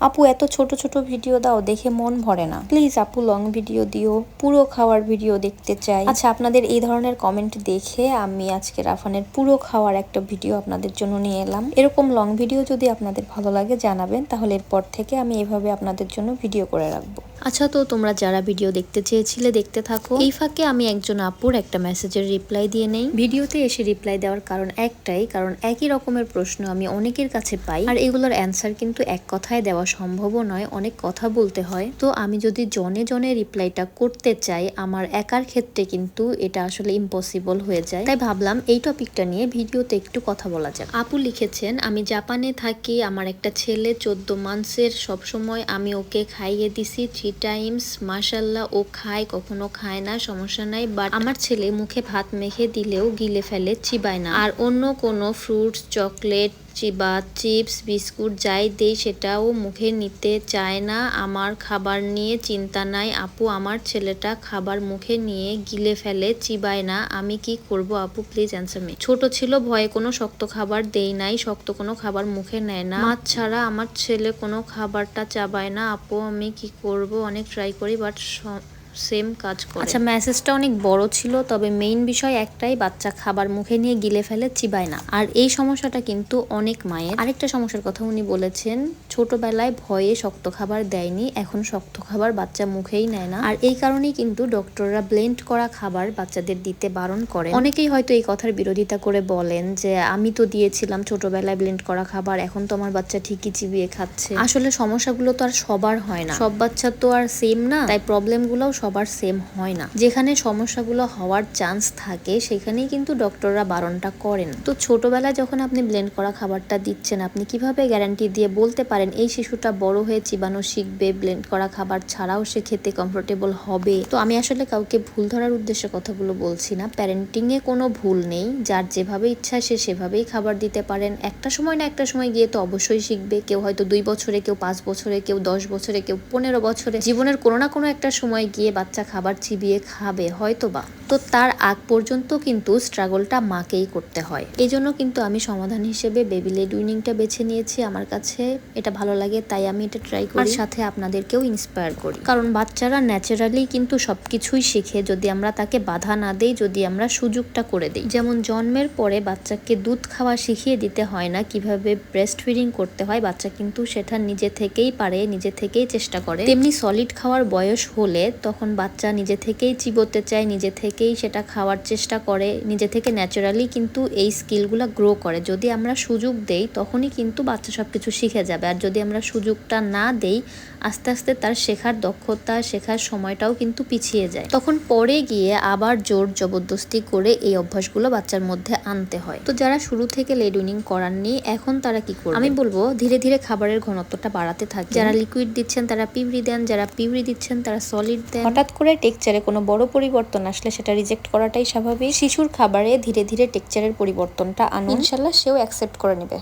আপু এত ছোট ছোট ভিডিও দাও, দেখে মন ভরে না। প্লিজ আপু লং ভিডিও দিও, পুরো খাওয়ার ভিডিও দেখতে চাই। আচ্ছা, আপনাদের এই ধরনের কমেন্ট দেখে আমি আজকে রাফানের পুরো খাওয়ার একটা ভিডিও আপনাদের জন্য নিয়ে এলাম। এরকম লং ভিডিও যদি আপনাদের ভালো লাগে জানাবেন, তাহলে এরপর থেকে আমি এভাবে আপনাদের জন্য ভিডিও করে রাখবো। আচ্ছা, তো তোমরা যারা ভিডিও দেখতে চেয়েছিলে দেখতে থাকো। এই ফাঁকে আমি একজন আপুর একটা মেসেজের রিপ্লাই দিয়ে নেই। ভিডিওতে এসে রিপ্লাই দেওয়ার কারণ একটাই, কারণ একই রকমের প্রশ্ন আমি অনেকের কাছে পাই, আর এগুলোর অ্যান্সার কিন্তু এক কথায় দেওয়া সম্ভবও নয়, অনেক কথা বলতে হয়। তো আমি যদি জনে জনে রিপ্লাইটা করতে চাই, আমার একার ক্ষেত্রে কিন্তু এটা আসলে ইম্পসিবল হয়ে যায়। তাই ভাবলাম এই টপিকটা নিয়ে ভিডিওতে একটু কথা বলা যাক। আপু লিখেছেন, আমি জাপানে থাকি, আমার একটা ছেলে 14 মান্থসের, সবসময় আমি ওকে খাইয়ে দিছি 3 টাইমস। মাশাল্লাহ ও খায়, কখনো খায় না, সমস্যা নাই, বাট আমার ছেলে মুখে ভাত মেখে দিলেও গিলে ফেলে, চিবায় না। আর অন্য কোনো ফ্রুটস, চকলেট বা চিপস, বিস্কুট যাই দেই সেটাও মুখে নিতে চায় না। আমার খাবার নিয়ে চিন্তা নাই আপু, আমার ছেলেটা খাবার মুখে নিয়ে গিলে ফেলে, চিবায় না, আমি কি করব আপু, প্লিজ অ্যান্সার মি। ছোট ছিল, ভয়ে কোনো শক্ত খাবার দেই নাই, শক্ত কোনো খাবার মুখে নেয় না। মাছ ছাড়া আমার ছেলে কোনো খাবারটা চাবায় না আপু, আমি কি করব, অনেক ট্রাই করি বাট সেম কাজ করে। আচ্ছা, মেসেজটা অনেক বড় ছিল, তবে মেইন বিষয় একটাই, বাচ্চা খাবার মুখে নিয়ে গিলে ফেলে, চিবায় না। আর এই সমস্যাটা কিন্তু অনেক মায়ের। আরেকটা সমস্যার কথা উনি বলেছেন, ছোটবেলায় ভয়ে শক্ত খাবার দেয়নি, এখন শক্ত খাবার বাচ্চা মুখেই নেয় না। আর এই কারণেই কিন্তু ডক্টররা ব্লেন্ড করা খাবার বাচ্চাদের দিতে বারণ করেন। অনেকেই হয়তো এই কথার বিরোধিতা করে বলেন যে আমি তো দিয়েছিলাম ছোটবেলায় ব্লেন্ড করা খাবার, এখন তো আমার বাচ্চা ঠিকই চিবিয়ে খাচ্ছে। আসলে সমস্যাগুলো তো আর সবার হয় না, সব বাচ্চা তো আর সেম না, তাই প্রবলেমগুলোও সবার সেম হয় না। যেখানে সমস্যাগুলো হওয়ার চান্স থাকে সেখানেই কিন্তু ডক্টররা বারণটা করেন। তো ছোটবেলায় যখন আপনি ব্লেন্ড করা খাবারটা দিচ্ছেন, আপনি কিভাবে গ্যারান্টি দিয়ে বলতে পারেন এই শিশুটা বড় হয়ে চিবানো শিখবে, ব্লেন্ড করা খাবার ছাড়াও সে খেতে কমফোর্টেবল হবে? তো আমি আসলে কাউকে ভুল ধরার উদ্দেশ্যে কথাগুলো বলছি না। প্যারেন্টিং এ কোনো ভুল নেই, যার যেভাবে ইচ্ছা সে সেভাবেই খাবার দিতে পারেন। একটা সময় না একটা সময় গিয়ে তো অবশ্যই শিখবে। কেউ হয়তো 2 বছরে, কেউ 5 বছরে, কেউ 10 বছরে, কেউ 15 বছরে, জীবনের কোনো না কোনো একটা সময় গিয়ে বাচ্চা খাবার চিবিয়ে খাবে হয়তোবা। তো তার আগ পর্যন্ত কিন্তু স্ট্রাগলটা মাকেই করতে হয়। এই জন্য কিন্তু আমি সমাধান হিসেবে বেবি লেড উইনিংটা বেছে নিয়েছি। আমার কাছে এটা ভালো লাগে, তাই আমি এটা ট্রাই করি, আর সাথে আপনাদেরকেও ইন্সপায়ার করি। কারণ বাচ্চারা ন্যাচারালি কিন্তু সবকিছুই শিখে যদি আমরা তাকে বাধা না দেই, যদি আমরা সুযোগটা করে দিই। যেমন জন্মের পরে বাচ্চাকে দুধ খাওয়া শিখিয়ে দিতে হয় না, কিভাবে ব্রেস্ট ফিডিং করতে হয়, বাচ্চা কিন্তু সেটা নিজে থেকেই পারে, নিজে থেকেই চেষ্টা করে। তেমনি সলিড খাওয়ার বয়স হলে তখন বাচ্চা নিজে থেকেই চিবোতে চায়, নিজে থেকেই সেটা খাওয়ার চেষ্টা করে, নিজে থেকে ন্যাচারালি কিন্তু এই স্কিলগুলো গ্রো করে। যদি আমরা সুযোগ দেই তখনই কিন্তু বাচ্চা সবকিছু শিখে যাবে, আর যদি আমরা সুযোগটা না দেই আস্তে আস্তে তার শেখার দক্ষতা, শেখার সময়টাও কিন্তু পিছিয়ে যায়। তখন পরে গিয়ে আবার জোর জবরদস্তি করে এই অভ্যাসগুলো বাচ্চার মধ্যে আনতে হয়। তো যারা শুরু থেকে লেড উইনিং করাননি, এখন তারা কি করবে? আমি বলবো ধীরে ধীরে খাবারের ঘনত্বটা বাড়াতে থাকে। যারা লিকুইড দিচ্ছেন তারা পিউরি দেন, যারা পিউরি দিচ্ছেন তারা সলিড দেন। হঠাৎ করে টেক্সচারে কোনো বড় পরিবর্তন আসলে সেটা রিজেক্ট করাটাই স্বাভাবিক। শিশুর খাবারে ধীরে ধীরে টেক্সচারের পরিবর্তনটা আনুন, ইনশাল্লাহ সেও অ্যাকসেপ্ট করে নেবে।